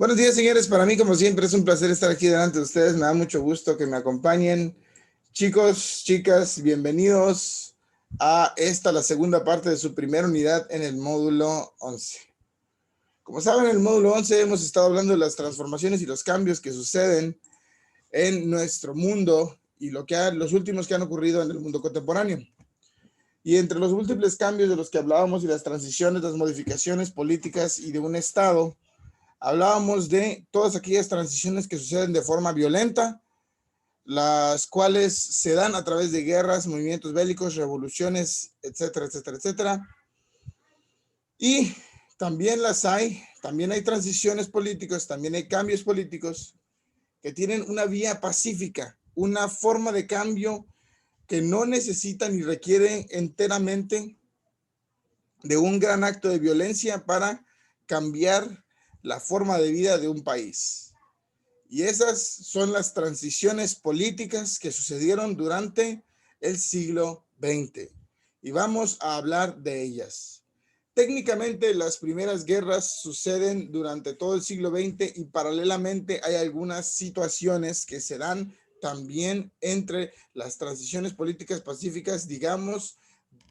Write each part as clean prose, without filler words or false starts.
Buenos días, señores. Para mí, como siempre, es un placer estar aquí delante de ustedes. Me da mucho gusto que me acompañen. Chicos, chicas, bienvenidos a la segunda parte de su primera unidad en el módulo 11. Como saben, en el módulo 11 hemos estado hablando de las transformaciones y los cambios que suceden en nuestro mundo y los últimos que han ocurrido en el mundo contemporáneo. Y entre los múltiples cambios de los que hablábamos y las transiciones, las modificaciones políticas y de un Estado, hablábamos de todas aquellas transiciones que suceden de forma violenta, las cuales se dan a través de guerras, movimientos bélicos, revoluciones, etcétera, etcétera, etcétera. Y también también hay transiciones políticas, también hay cambios políticos que tienen una vía pacífica, una forma de cambio que no necesita ni requiere enteramente de un gran acto de violencia para cambiar la forma de vida de un país. Y esas son las transiciones políticas que sucedieron durante el siglo XX. Y vamos a hablar de ellas. Técnicamente, las primeras guerras suceden durante todo el siglo XX y paralelamente hay algunas situaciones que se dan también entre las transiciones políticas pacíficas, digamos,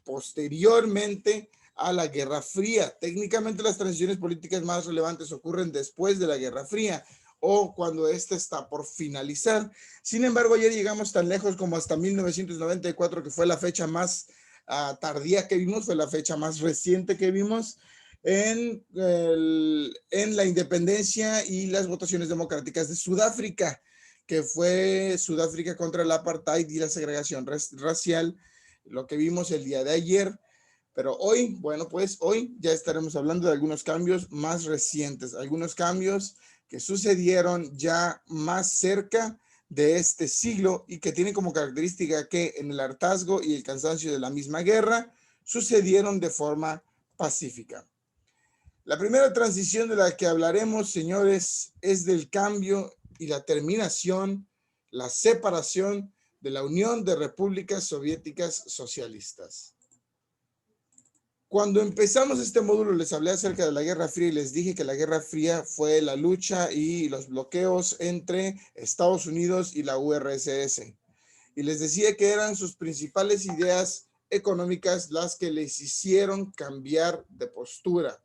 posteriormente a la Guerra Fría. Técnicamente, las transiciones políticas más relevantes ocurren después de la Guerra Fría o cuando ésta está por finalizar. Sin embargo, ayer llegamos tan lejos como hasta 1994, que fue la fecha más tardía que vimos, fue la fecha más reciente que vimos en la independencia y las votaciones democráticas de Sudáfrica, que fue Sudáfrica contra el apartheid y la segregación racial, lo que vimos el día de ayer. Pero hoy, bueno, pues hoy ya estaremos hablando de algunos cambios más recientes, algunos cambios que sucedieron ya más cerca de este siglo y que tienen como característica que en el hartazgo y el cansancio de la misma guerra sucedieron de forma pacífica. La primera transición de la que hablaremos, señores, es del cambio y la terminación, la separación de la Unión de Repúblicas Soviéticas Socialistas. Cuando empezamos este módulo les hablé acerca de la Guerra Fría y les dije que la Guerra Fría fue la lucha y los bloqueos entre Estados Unidos y la URSS. Y les decía que eran sus principales ideas económicas las que les hicieron cambiar de postura.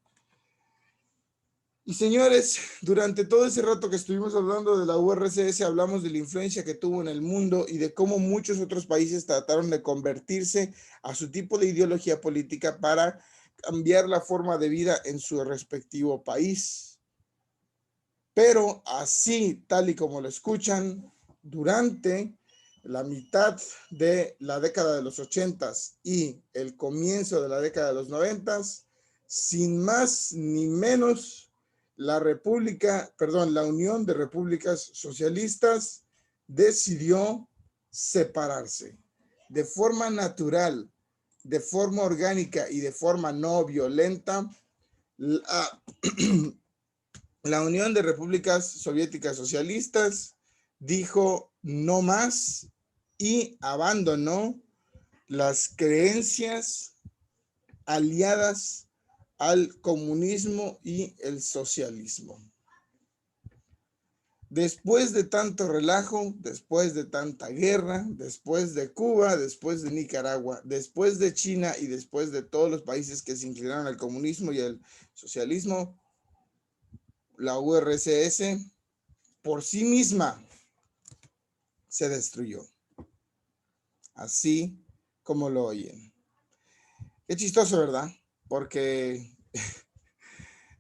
Y señores, durante todo ese rato que estuvimos hablando de la URSS, hablamos de la influencia que tuvo en el mundo y de cómo muchos otros países trataron de convertirse a su tipo de ideología política para cambiar la forma de vida en su respectivo país. Pero así, tal y como lo escuchan, durante la mitad de la década de los 80s y el comienzo de la década de los 90s, sin más ni menos, la Unión de Repúblicas Socialistas decidió separarse de forma natural, de forma orgánica y de forma no violenta. La Unión de Repúblicas Soviéticas Socialistas dijo no más y abandonó las creencias aliadas al comunismo y el socialismo. Después de tanto relajo, después de tanta guerra, después de Cuba, después de Nicaragua, después de China y después de todos los países que se inclinaron al comunismo y al socialismo, la URSS por sí misma se destruyó. Así como lo oyen. Qué chistoso, ¿verdad? Porque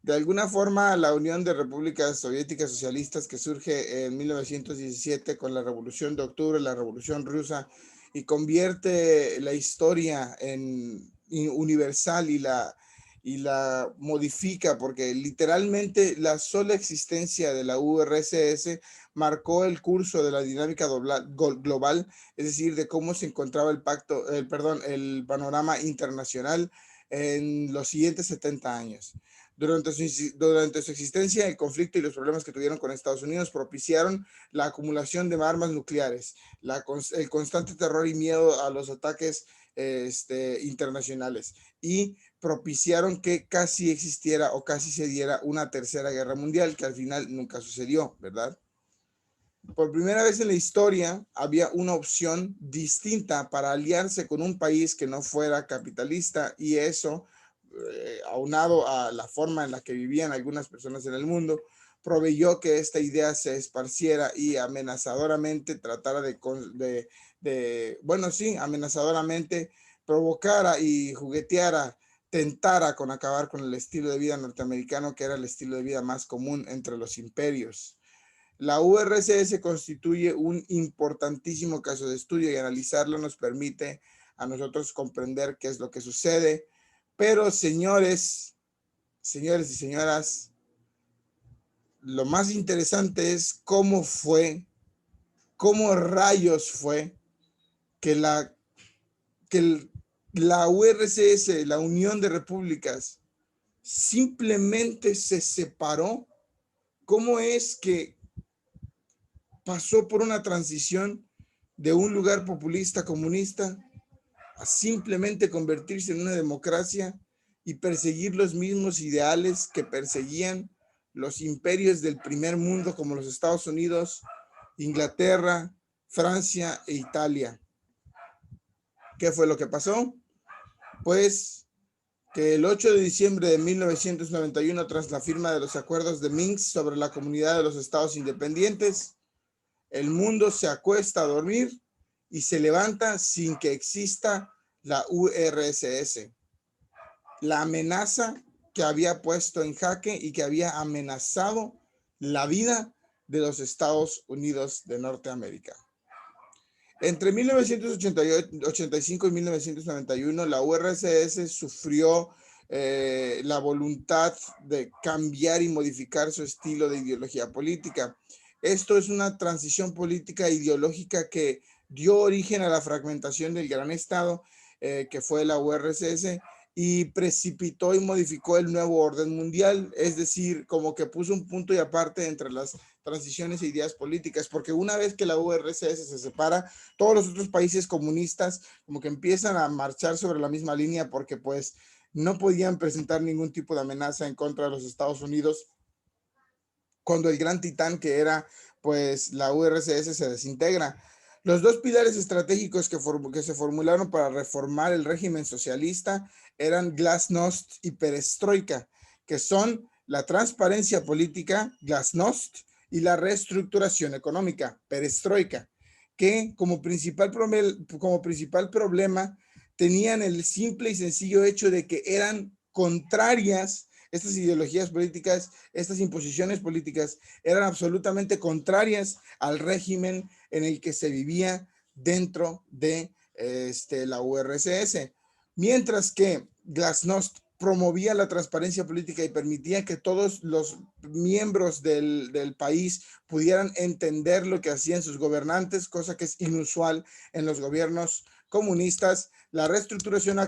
de alguna forma la Unión de Repúblicas Soviéticas Socialistas, que surge en 1917 con la Revolución de Octubre, la Revolución Rusa, y convierte la historia en universal y la modifica, porque literalmente la sola existencia de la URSS marcó el curso de la dinámica global, es decir, de cómo se encontraba el panorama internacional en los siguientes 70 años. Durante su existencia, el conflicto y los problemas que tuvieron con Estados Unidos propiciaron la acumulación de armas nucleares, el constante terror y miedo a los ataques internacionales y propiciaron que casi existiera o casi se diera una tercera guerra mundial, que al final nunca sucedió, ¿verdad? Por primera vez en la historia había una opción distinta para aliarse con un país que no fuera capitalista, y eso, aunado a la forma en la que vivían algunas personas en el mundo, proveyó que esta idea se esparciera y amenazadoramente tratara bueno, sí, amenazadoramente provocara y jugueteara, tentara con acabar con el estilo de vida norteamericano, que era el estilo de vida más común entre los imperios. La URSS constituye un importantísimo caso de estudio, y analizarlo nos permite a nosotros comprender qué es lo que sucede. Pero señores y señoras, lo más interesante es cómo rayos fue que la URSS, la Unión de Repúblicas, simplemente se separó. ¿Cómo es que pasó por una transición de un lugar populista comunista a simplemente convertirse en una democracia y perseguir los mismos ideales que perseguían los imperios del primer mundo, como los Estados Unidos, Inglaterra, Francia e Italia? ¿Qué fue lo que pasó? Pues que el 8 de diciembre de 1991, tras la firma de los acuerdos de Minsk sobre la Comunidad de los Estados Independientes, el mundo se acuesta a dormir y se levanta sin que exista la URSS. La amenaza que había puesto en jaque y que había amenazado la vida de los Estados Unidos de Norteamérica. Entre 1985 y 1991, la URSS sufrió la voluntad de cambiar y modificar su estilo de ideología política. Esto es una transición política e ideológica que dio origen a la fragmentación del gran Estado, que fue la URSS, y precipitó y modificó el nuevo orden mundial. Es decir, como que puso un punto y aparte entre las transiciones e ideas políticas, porque una vez que la URSS se separa, todos los otros países comunistas como que empiezan a marchar sobre la misma línea, porque pues no podían presentar ningún tipo de amenaza en contra de los Estados Unidos cuando el gran titán que era pues la URSS se desintegra. Los dos pilares estratégicos que se formularon para reformar el régimen socialista eran glasnost y perestroika, que son la transparencia política, glasnost, y la reestructuración económica, perestroika, que como principal problema tenían el simple y sencillo hecho de que eran contrarias. Estas ideologías políticas, estas imposiciones políticas eran absolutamente contrarias al régimen en el que se vivía dentro de la URSS. Mientras que glasnost promovía la transparencia política y permitía que todos los miembros del país pudieran entender lo que hacían sus gobernantes, cosa que es inusual en los gobiernos comunistas. La reestructuración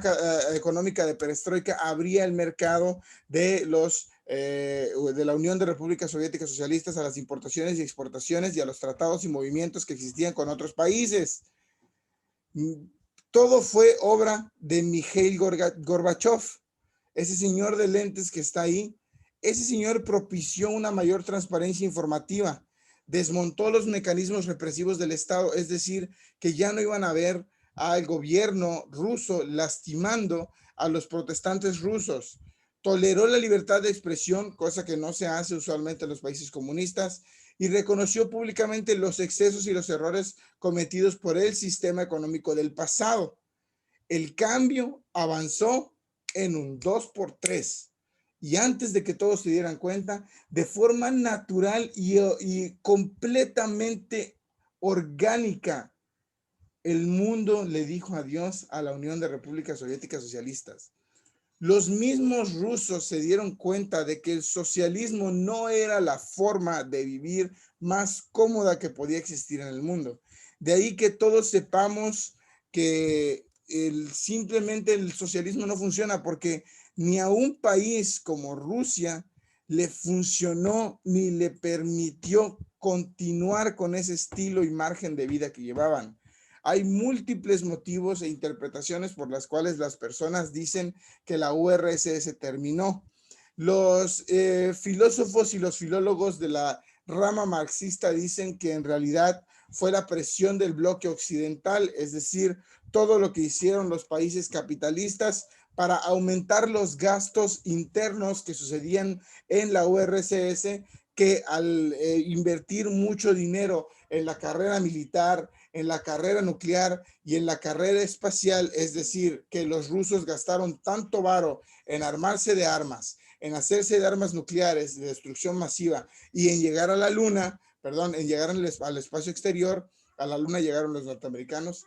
económica de perestroika abría el mercado de la Unión de Repúblicas Soviéticas Socialistas a las importaciones y exportaciones y a los tratados y movimientos que existían con otros países. Todo fue obra de Mikhail Gorbachev, ese señor de lentes que está ahí. Ese señor propició una mayor transparencia informativa, desmontó los mecanismos represivos del Estado, es decir, que ya no iban a ver al gobierno ruso lastimando a los protestantes rusos. Toleró la libertad de expresión, cosa que no se hace usualmente en los países comunistas, y reconoció públicamente los excesos y los errores cometidos por el sistema económico del pasado. El cambio avanzó en un 2x3, y antes de que todos se dieran cuenta, de forma natural y completamente orgánica, el mundo le dijo adiós a la Unión de Repúblicas Soviéticas Socialistas. Los mismos rusos se dieron cuenta de que el socialismo no era la forma de vivir más cómoda que podía existir en el mundo. De ahí que todos sepamos que simplemente el socialismo no funciona, porque ni a un país como Rusia le funcionó ni le permitió continuar con ese estilo y margen de vida que llevaban. Hay múltiples motivos e interpretaciones por las cuales las personas dicen que la URSS terminó. Los filósofos y los filólogos de la rama marxista dicen que en realidad fue la presión del bloque occidental, es decir, todo lo que hicieron los países capitalistas para aumentar los gastos internos que sucedían en la URSS, que al invertir mucho dinero en la carrera militar, en la carrera nuclear y en la carrera espacial, es decir, que los rusos gastaron tanto varo en armarse de armas, en hacerse de armas nucleares de destrucción masiva y en llegar a la luna, perdón, en llegar al espacio exterior, a la luna llegaron los norteamericanos,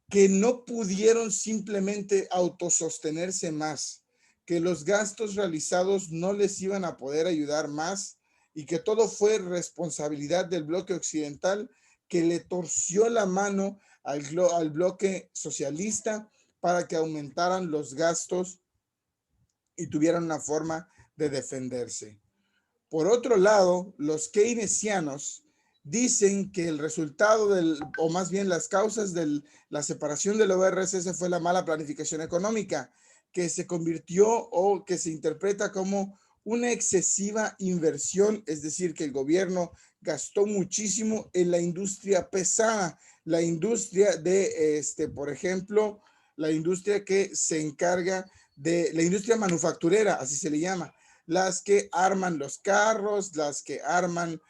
que no pudieron simplemente autosostenerse más, que los gastos realizados no les iban a poder ayudar más y que todo fue responsabilidad del bloque occidental que le torció la mano al bloque socialista para que aumentaran los gastos y tuvieran una forma de defenderse. Por otro lado, los keynesianos dicen que el resultado o más bien las causas de la separación de la URSS fue la mala planificación económica, que se convirtió o que se interpreta como una excesiva inversión, es decir, que el gobierno gastó muchísimo en la industria pesada, la industria de, por ejemplo, la industria que se encarga de la industria manufacturera, así se le llama, las que arman los carros, las que arman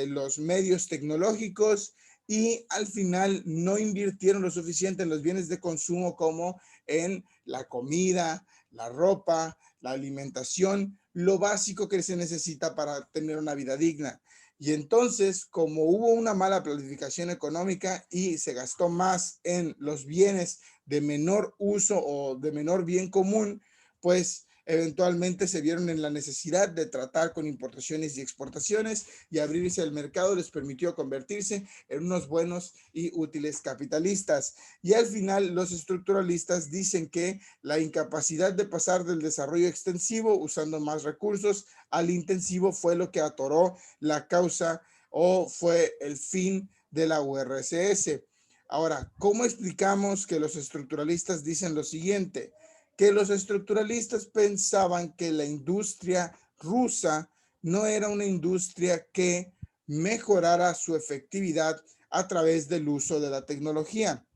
los medios tecnológicos y al final no invirtieron lo suficiente en los bienes de consumo como en la comida, la ropa, la alimentación, lo básico que se necesita para tener una vida digna. Y entonces, como hubo una mala planificación económica y se gastó más en los bienes de menor uso o de menor bien común, pues eventualmente se vieron en la necesidad de tratar con importaciones y exportaciones y abrirse al mercado les permitió convertirse en unos buenos y útiles capitalistas. Y al final los estructuralistas dicen que la incapacidad de pasar del desarrollo extensivo usando más recursos al intensivo fue lo que atoró la causa o fue el fin de la URSS. Ahora, ¿cómo explicamos que los estructuralistas dicen lo siguiente? Que los estructuralistas pensaban que la industria rusa no era una industria que mejorara su efectividad a través del uso de la tecnología.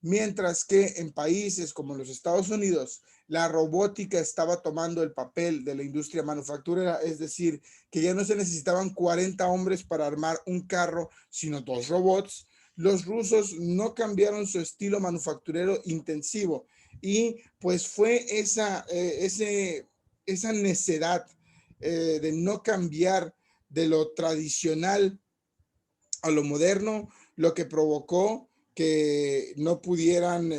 Mientras que en países como los Estados Unidos, la robótica estaba tomando el papel de la industria manufacturera, es decir, que ya no se necesitaban 40 hombres para armar un carro, sino 2 robots. Los rusos no cambiaron su estilo manufacturero intensivo y pues fue esa necedad de no cambiar de lo tradicional a lo moderno, lo que provocó que no pudieran,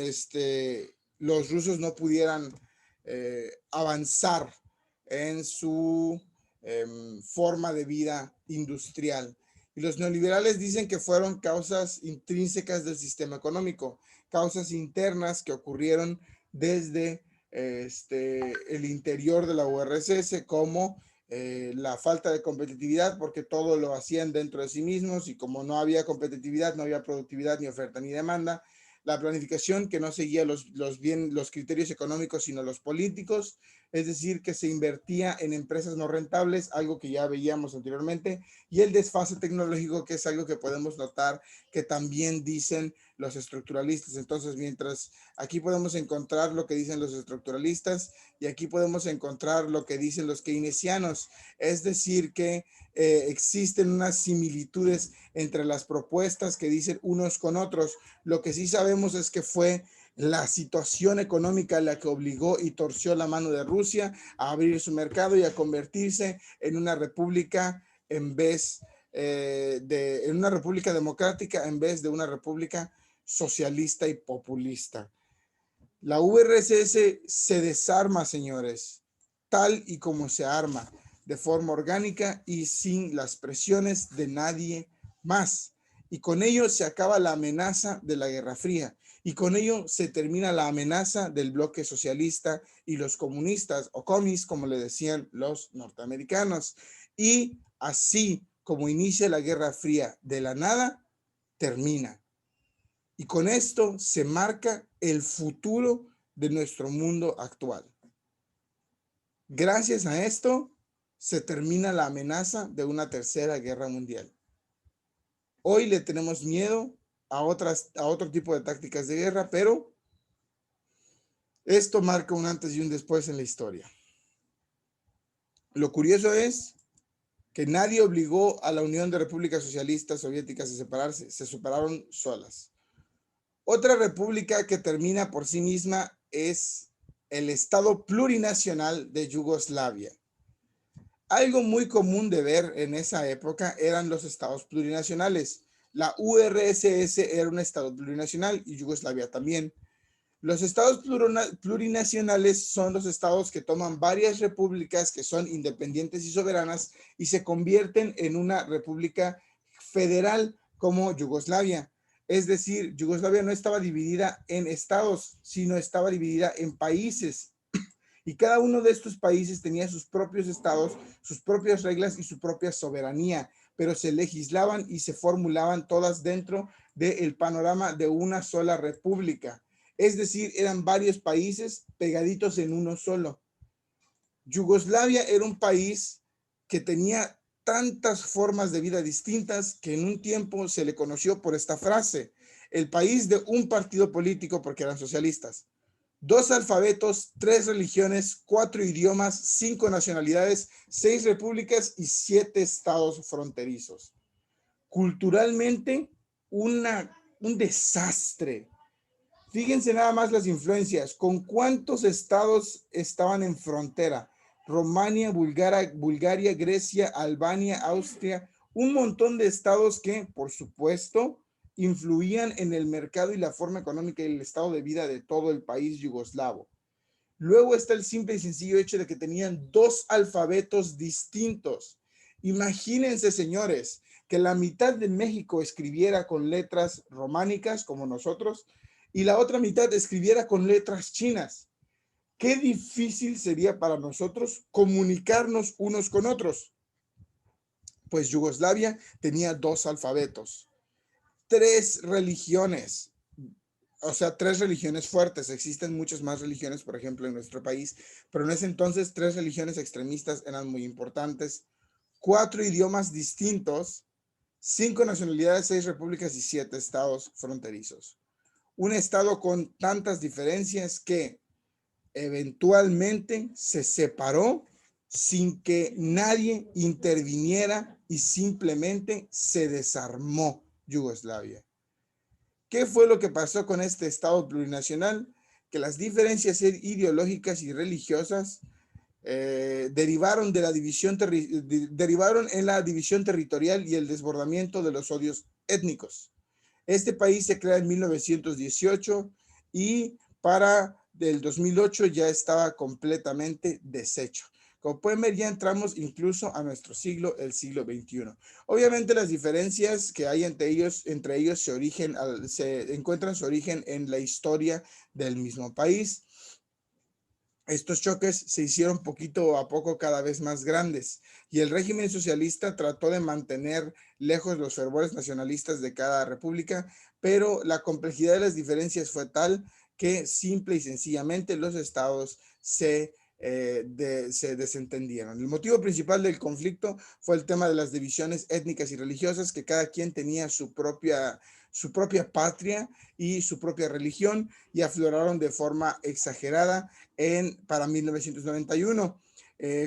los rusos no pudieran avanzar en su forma de vida industrial. Y los neoliberales dicen que fueron causas intrínsecas del sistema económico, causas internas que ocurrieron desde el interior de la URSS, como la falta de competitividad, porque todo lo hacían dentro de sí mismos y como no había competitividad, no había productividad, ni oferta, ni demanda. La planificación que no seguía los criterios económicos, sino los políticos, es decir, que se invertía en empresas no rentables, algo que ya veíamos anteriormente, y el desfase tecnológico, que es algo que podemos notar que también dicen los estructuralistas. Entonces, mientras aquí podemos encontrar lo que dicen los estructuralistas y aquí podemos encontrar lo que dicen los keynesianos, es decir, que existen unas similitudes entre las propuestas que dicen unos con otros. Lo que sí sabemos es que fue la situación económica la que obligó y torció la mano de Rusia a abrir su mercado y a convertirse en una república en una república democrática en vez de una república socialista y populista. La URSS se desarma, señores, tal y como se arma, de forma orgánica y sin las presiones de nadie más. Y con ello se acaba la amenaza de la Guerra Fría. Y con ello se termina la amenaza del bloque socialista y los comunistas, o comis, como le decían los norteamericanos. Y así como inicia la Guerra Fría de la nada, termina. Y con esto se marca el futuro de nuestro mundo actual. Gracias a esto se termina la amenaza de una tercera guerra mundial. Hoy le tenemos miedo a otro tipo de tácticas de guerra, pero esto marca un antes y un después en la historia. Lo curioso es que nadie obligó a la Unión de Repúblicas Socialistas Soviéticas a separarse, se separaron solas. Otra república que termina por sí misma es el Estado plurinacional de Yugoslavia. Algo muy común de ver en esa época eran los estados plurinacionales. La URSS era un estado plurinacional y Yugoslavia también. Los estados plurinacionales son los estados que toman varias repúblicas que son independientes y soberanas y se convierten en una república federal como Yugoslavia. Es decir, Yugoslavia no estaba dividida en estados, sino estaba dividida en países. Y cada uno de estos países tenía sus propios estados, sus propias reglas y su propia soberanía, pero se legislaban y se formulaban todas dentro del panorama de una sola república. Es decir, eran varios países pegaditos en uno solo. Yugoslavia era un país que tenía tantas formas de vida distintas que en un tiempo se le conoció por esta frase: el país de un partido político, porque eran socialistas. 2 alfabetos, 3 religiones, 4 idiomas, 5 nacionalidades, 6 repúblicas y 7 estados fronterizos. Culturalmente, un desastre. Fíjense nada más las influencias. ¿Con cuántos estados estaban en frontera? Rumania, Bulgaria, Grecia, Albania, Austria. Un montón de estados que, por supuesto, influían en el mercado y la forma económica y el estado de vida de todo el país yugoslavo. Luego está el simple y sencillo hecho de que tenían 2 alfabetos distintos. Imagínense, señores, que la mitad de México escribiera con letras románicas como nosotros y la otra mitad escribiera con letras chinas. Qué difícil sería para nosotros comunicarnos unos con otros. Pues Yugoslavia tenía 2 alfabetos, 3 religiones, o sea, 3 religiones fuertes. Existen muchas más religiones, por ejemplo, en nuestro país, pero en ese entonces 3 religiones extremistas eran muy importantes, 4 idiomas distintos, 5 nacionalidades, 6 repúblicas y 7 estados fronterizos. Un estado con tantas diferencias que eventualmente se separó sin que nadie interviniera y simplemente se desarmó Yugoslavia. ¿Qué fue lo que pasó con este Estado plurinacional? Que las diferencias ideológicas y religiosas derivaron en la división territorial y el desbordamiento de los odios étnicos. Este país se crea en 1918 y para el 2008 ya estaba completamente deshecho. Como pueden ver, ya entramos incluso a nuestro siglo, el siglo XXI. Obviamente las diferencias que hay entre ellos se encuentran su origen en la historia del mismo país. Estos choques se hicieron poquito a poco cada vez más grandes y el régimen socialista trató de mantener lejos los fervores nacionalistas de cada república, pero la complejidad de las diferencias fue tal que simple y sencillamente los estados se desentendieron. El motivo principal del conflicto fue el tema de las divisiones étnicas y religiosas, que cada quien tenía su propia patria y su propia religión, y afloraron de forma exagerada para 1991.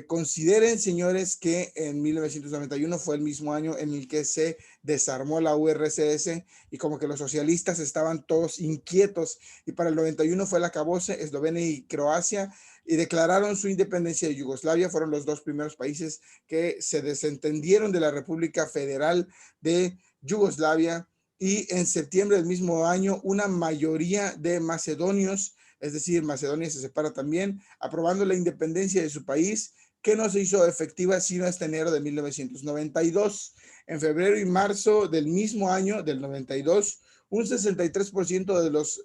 Consideren, señores, que en 1991 fue el mismo año en el que se desarmó la URSS y como que los socialistas estaban todos inquietos, y para el 91 fue el acabose. Eslovenia y Croacia y declararon su independencia de Yugoslavia. Fueron los 2 primeros países que se desentendieron de la República Federal de Yugoslavia, y en septiembre del mismo año una mayoría de macedonios, es decir, Macedonia se separa también, aprobando la independencia de su país, que no se hizo efectiva sino hasta enero de 1992. En febrero y marzo del mismo año, del 92, un 63% de los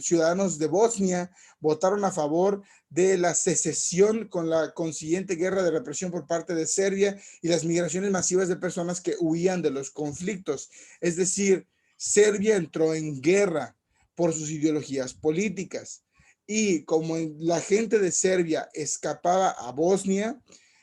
ciudadanos de Bosnia votaron a favor de la secesión, con la consiguiente guerra de represión por parte de Serbia y las migraciones masivas de personas que huían de los conflictos. Es decir, Serbia entró en guerra por sus ideologías políticas. Y como la gente de Serbia escapaba a Bosnia,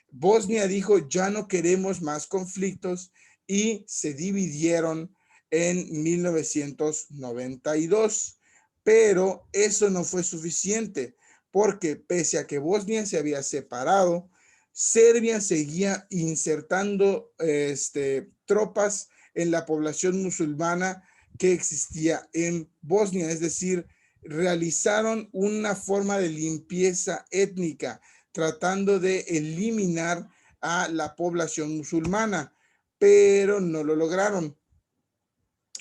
Bosnia dijo, ya no queremos más conflictos y se dividieron en 1992. Pero eso no fue suficiente porque pese a que Bosnia se había separado, Serbia seguía insertando tropas en la población musulmana que existía en Bosnia, es decir, realizaron una forma de limpieza étnica, tratando de eliminar a la población musulmana, pero no lo lograron.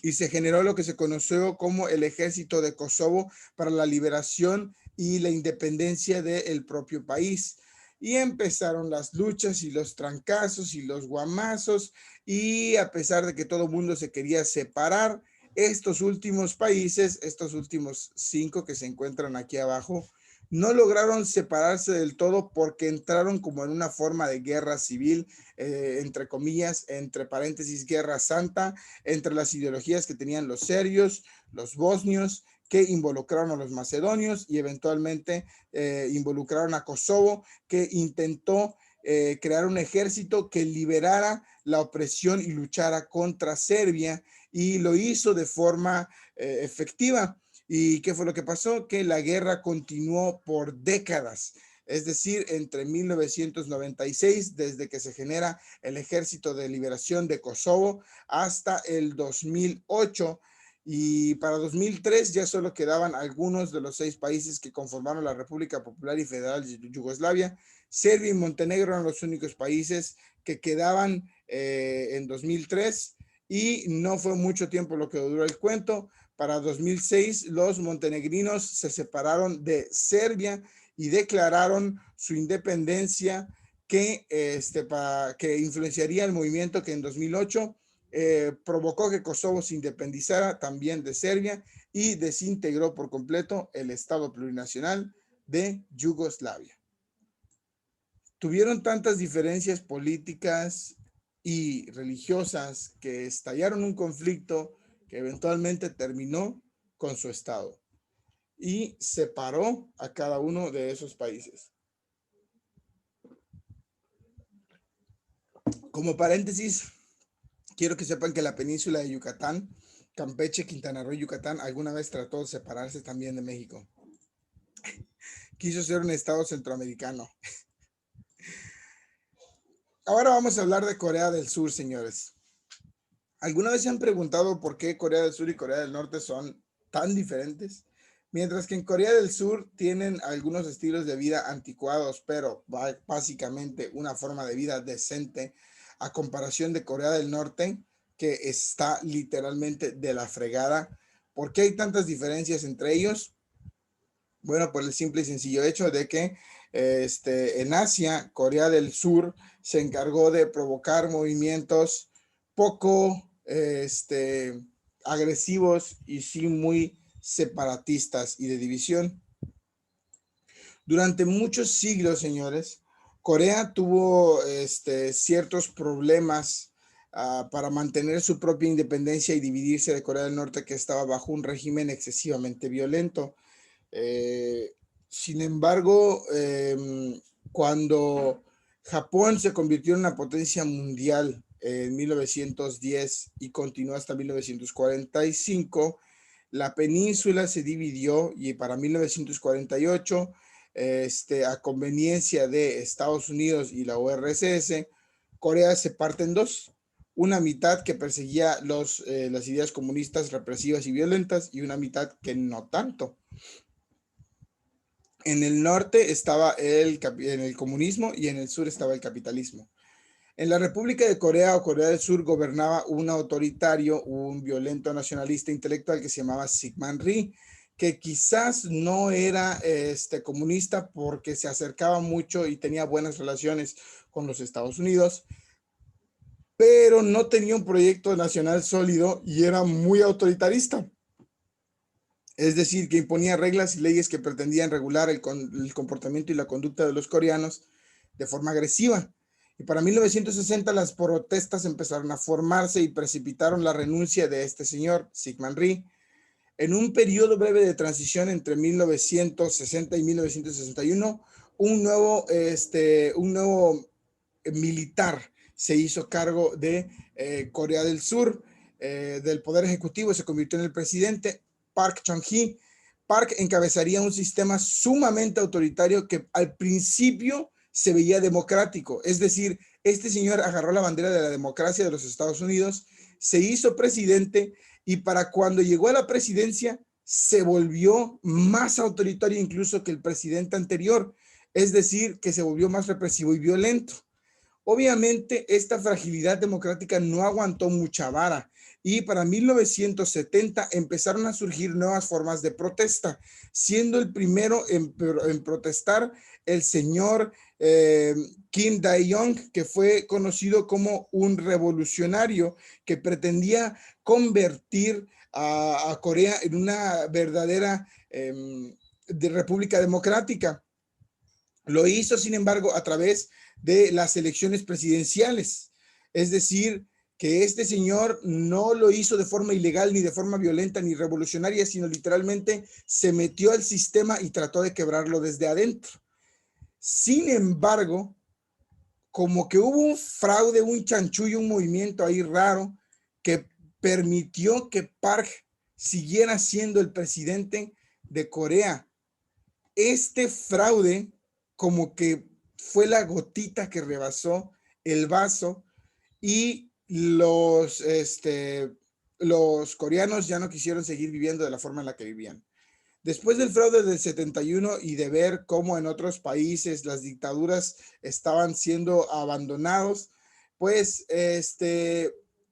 Y se generó lo que se conoció como el Ejército de Kosovo para la liberación y la independencia del propio país. Y empezaron las luchas y los trancazos y los guamazos, y a pesar de que todo el mundo se quería separar, estos últimos países, estos últimos 5 que se encuentran aquí abajo, no lograron separarse del todo porque entraron como en una forma de guerra civil, entre comillas, entre paréntesis, guerra santa, entre las ideologías que tenían los serbios, los bosnios, que involucraron a los macedonios y eventualmente involucraron a Kosovo, que intentó crear un ejército que liberara la opresión y luchara contra Serbia, y lo hizo de forma efectiva. ¿Y qué fue lo que pasó? Que la guerra continuó por décadas. Es decir, entre 1996, desde que se genera el Ejército de Liberación de Kosovo, hasta el 2008. Y para 2003 ya solo quedaban algunos de los 6 países que conformaron la República Popular y Federal de Yugoslavia. Serbia y Montenegro eran los únicos países que quedaban en 2003, y no fue mucho tiempo lo que duró el cuento. Para 2006, los montenegrinos se separaron de Serbia y declararon su independencia, que influenciaría el movimiento que en 2008 provocó que Kosovo se independizara también de Serbia y desintegró por completo el Estado plurinacional de Yugoslavia. Tuvieron tantas diferencias políticas y religiosas que estallaron un conflicto que eventualmente terminó con su estado y separó a cada uno de esos países. Como paréntesis, quiero que sepan que la península de Yucatán, Campeche, Quintana Roo y Yucatán, alguna vez trató de separarse también de México. Quiso ser un estado centroamericano. Ahora vamos a hablar de Corea del Sur, señores. ¿Alguna vez se han preguntado por qué Corea del Sur y Corea del Norte son tan diferentes? Mientras que en Corea del Sur tienen algunos estilos de vida anticuados, pero básicamente una forma de vida decente, a comparación de Corea del Norte, que está literalmente de la fregada. ¿Por qué hay tantas diferencias entre ellos? Bueno, por el simple y sencillo hecho de que en Asia, Corea del Sur se encargó de provocar movimientos poco agresivos y sí muy separatistas y de división. Durante muchos siglos, señores, Corea tuvo ciertos problemas para mantener su propia independencia y dividirse de Corea del Norte, que estaba bajo un régimen excesivamente violento. Sin embargo, cuando Japón se convirtió en una potencia mundial en 1910 y continuó hasta 1945, la península se dividió, y para 1948, a conveniencia de Estados Unidos y la URSS, Corea se parte en dos. Una mitad que perseguía las ideas comunistas represivas y violentas, y una mitad que no tanto. En el norte estaba en el comunismo y en el sur estaba el capitalismo. En la República de Corea o Corea del Sur gobernaba un autoritario, un violento nacionalista intelectual que se llamaba Syngman Rhee, que quizás no era comunista porque se acercaba mucho y tenía buenas relaciones con los Estados Unidos, pero no tenía un proyecto nacional sólido y era muy autoritarista. Es decir, que imponía reglas y leyes que pretendían regular el comportamiento y la conducta de los coreanos de forma agresiva. Y para 1960 las protestas empezaron a formarse y precipitaron la renuncia de este señor, Syngman Rhee. En un periodo breve de transición entre 1960 y 1961, un nuevo militar se hizo cargo de Corea del Sur, del Poder Ejecutivo, se convirtió en el presidente, Park Chung-hee. Park encabezaría un sistema sumamente autoritario que al principio se veía democrático, es decir, este señor agarró la bandera de la democracia de los Estados Unidos, se hizo presidente y para cuando llegó a la presidencia se volvió más autoritario incluso que el presidente anterior, es decir, que se volvió más represivo y violento. Obviamente, esta fragilidad democrática no aguantó mucha vara y para 1970 empezaron a surgir nuevas formas de protesta, siendo el primero en protestar el señor Kim Dae-jung, que fue conocido como un revolucionario que pretendía convertir a Corea en una verdadera de república democrática. Lo hizo, sin embargo, a través de las elecciones presidenciales. Es decir, que este señor no lo hizo de forma ilegal, ni de forma violenta, ni revolucionaria, sino literalmente se metió al sistema y trató de quebrarlo desde adentro. Sin embargo, como que hubo un fraude, un chanchullo, un movimiento ahí raro que permitió que Park siguiera siendo el presidente de Corea. Este fraude como que fue la gotita que rebasó el vaso y los coreanos ya no quisieron seguir viviendo de la forma en la que vivían. Después del fraude del 71 y de ver cómo en otros países las dictaduras estaban siendo abandonados, pues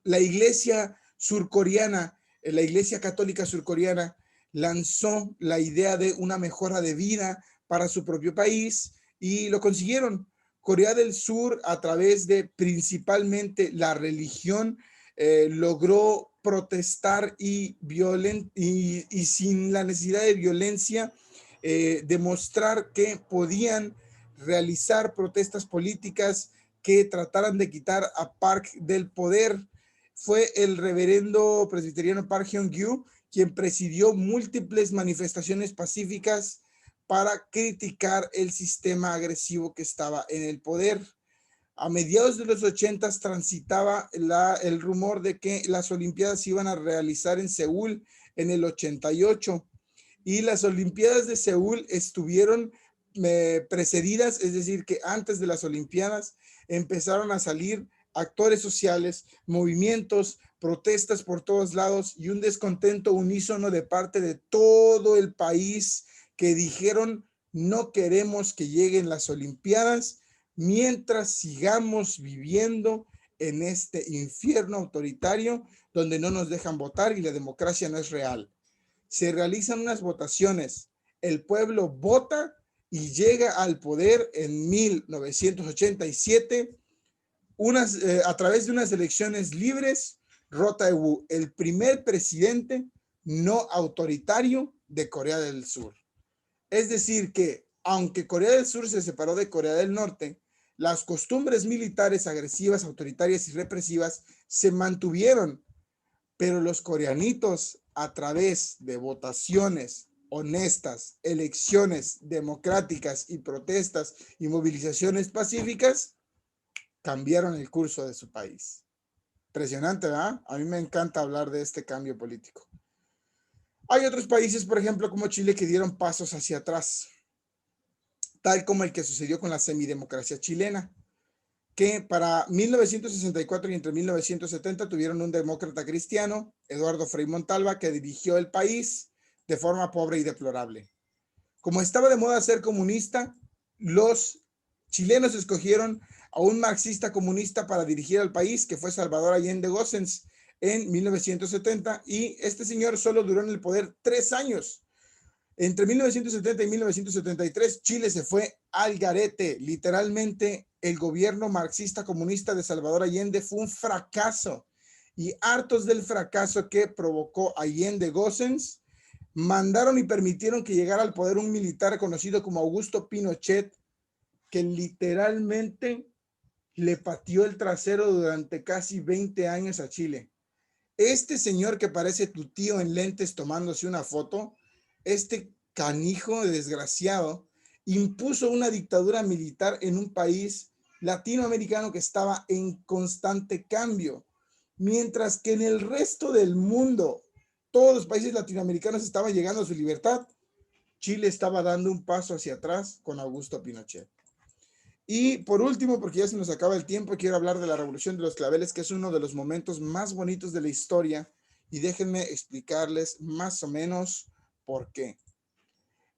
la iglesia surcoreana, la iglesia católica surcoreana, lanzó la idea de una mejora de vida para su propio país y lo consiguieron. Corea del Sur, a través de principalmente la religión, logró protestar y sin la necesidad de violencia, demostrar que podían realizar protestas políticas que trataran de quitar a Park del poder. Fue el reverendo presbiteriano Park Hyung-gyu quien presidió múltiples manifestaciones pacíficas para criticar el sistema agresivo que estaba en el poder. A mediados de los 80 transitaba el rumor de que las Olimpiadas se iban a realizar en Seúl en el 88 y las Olimpiadas de Seúl estuvieron precedidas, es decir, que antes de las Olimpiadas empezaron a salir actores sociales, movimientos, protestas por todos lados y un descontento unísono de parte de todo el país que dijeron no queremos que lleguen las Olimpiadas mientras sigamos viviendo en este infierno autoritario donde no nos dejan votar y la democracia no es real. Se realizan unas votaciones, el pueblo vota y llega al poder en 1987 a través de unas elecciones libres, Roh Tae-woo, el primer presidente no autoritario de Corea del Sur. Es decir que, aunque Corea del Sur se separó de Corea del Norte, las costumbres militares agresivas, autoritarias y represivas se mantuvieron, pero los coreanitos, a través de votaciones honestas, elecciones democráticas y protestas y movilizaciones pacíficas, cambiaron el curso de su país. Impresionante, ¿verdad? A mí me encanta hablar de este cambio político. Hay otros países, por ejemplo, como Chile, que dieron pasos hacia atrás, tal como el que sucedió con la semidemocracia chilena, que para 1964 y entre 1970 tuvieron un demócrata cristiano, Eduardo Frei Montalva, que dirigió el país de forma pobre y deplorable. Como estaba de moda ser comunista, los chilenos escogieron a un marxista comunista para dirigir al país, que fue Salvador Allende Gossens, en 1970, y este señor solo duró en el poder 3 años. Entre 1970 y 1973, Chile se fue al garete. Literalmente, el gobierno marxista comunista de Salvador Allende fue un fracaso. Y hartos del fracaso que provocó Allende Gossens, mandaron y permitieron que llegara al poder un militar conocido como Augusto Pinochet, que literalmente le pateó el trasero durante casi 20 años a Chile. Este señor que parece tu tío en lentes tomándose una foto, este canijo desgraciado, impuso una dictadura militar en un país latinoamericano que estaba en constante cambio, mientras que en el resto del mundo todos los países latinoamericanos estaban llegando a su libertad. Chile estaba dando un paso hacia atrás con Augusto Pinochet. Y por último, porque ya se nos acaba el tiempo, quiero hablar de la Revolución de los Claveles, que es uno de los momentos más bonitos de la historia, y déjenme explicarles más o menos por qué.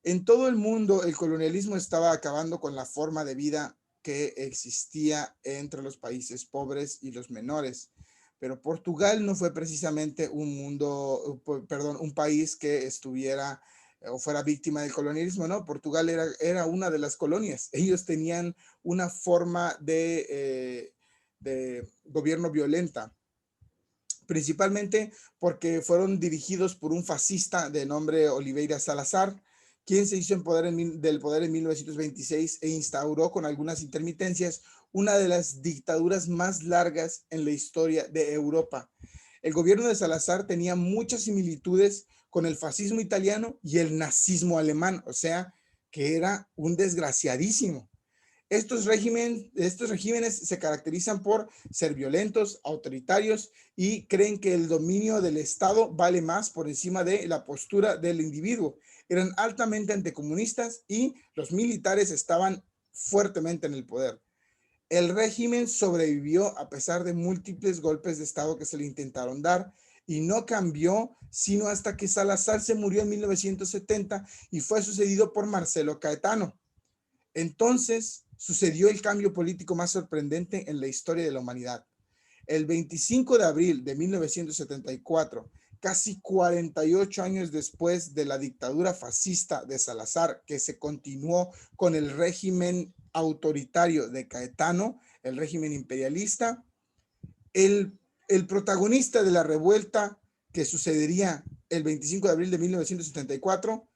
En todo el mundo, el colonialismo estaba acabando con la forma de vida que existía entre los países pobres y los menores. Pero Portugal no fue precisamente un país que estuviera o fuera víctima del colonialismo, ¿no? Portugal era una de las colonias. Ellos tenían una forma de gobierno violenta, principalmente porque fueron dirigidos por un fascista de nombre Oliveira Salazar, quien se hizo del poder en 1926 e instauró con algunas intermitencias una de las dictaduras más largas en la historia de Europa. El gobierno de Salazar tenía muchas similitudes con el fascismo italiano y el nazismo alemán, o sea, que era un desgraciadísimo. Estos regímenes se caracterizan por ser violentos, autoritarios y creen que el dominio del Estado vale más por encima de la postura del individuo. Eran altamente anticomunistas y los militares estaban fuertemente en el poder. El régimen sobrevivió a pesar de múltiples golpes de Estado que se le intentaron dar y no cambió sino hasta que Salazar se murió en 1970 y fue sucedido por Marcelo Caetano. Entonces sucedió el cambio político más sorprendente en la historia de la humanidad. El 25 de abril de 1974, casi 48 años después de la dictadura fascista de Salazar, que se continuó con el régimen autoritario de Caetano, el régimen imperialista, el protagonista de la revuelta que sucedería el 25 de abril de 1974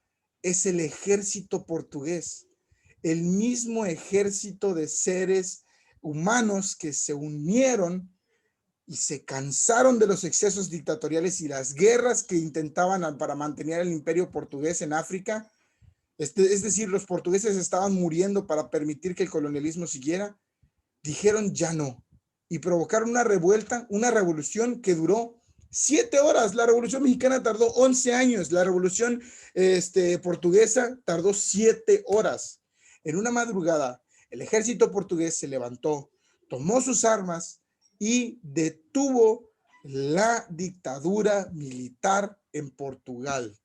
es el ejército portugués, el mismo ejército de seres humanos que se unieron y se cansaron de los excesos dictatoriales y las guerras que intentaban para mantener el imperio portugués en África. Es decir, los portugueses estaban muriendo para permitir que el colonialismo siguiera. Dijeron ya no y provocaron una revuelta, una revolución que duró 7 horas. La Revolución Mexicana tardó 11 años. La Revolución portuguesa tardó 7 horas. En una madrugada, el ejército portugués se levantó, tomó sus armas y detuvo la dictadura militar en Portugal.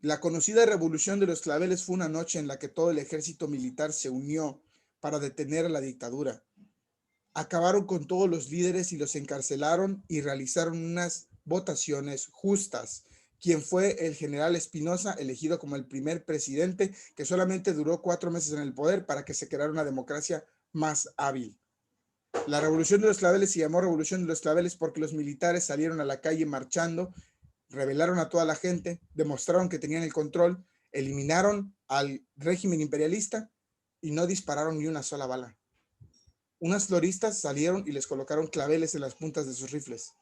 La conocida Revolución de los Claveles fue una noche en la que todo el ejército militar se unió para detener a la dictadura. Acabaron con todos los líderes y los encarcelaron y realizaron unas votaciones justas. Quien fue el general Espinosa, elegido como el primer presidente, que solamente duró 4 meses en el poder para que se creara una democracia más hábil. La Revolución de los Claveles se llamó Revolución de los Claveles porque los militares salieron a la calle marchando, rebelaron a toda la gente, demostraron que tenían el control, eliminaron al régimen imperialista y no dispararon ni una sola bala. Unas floristas salieron y les colocaron claveles en las puntas de sus rifles.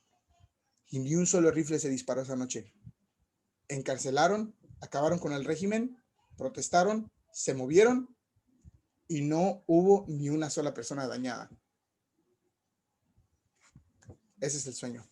Y ni un solo rifle se disparó esa noche. Encarcelaron, acabaron con el régimen, protestaron, se movieron y no hubo ni una sola persona dañada. Ese es el sueño.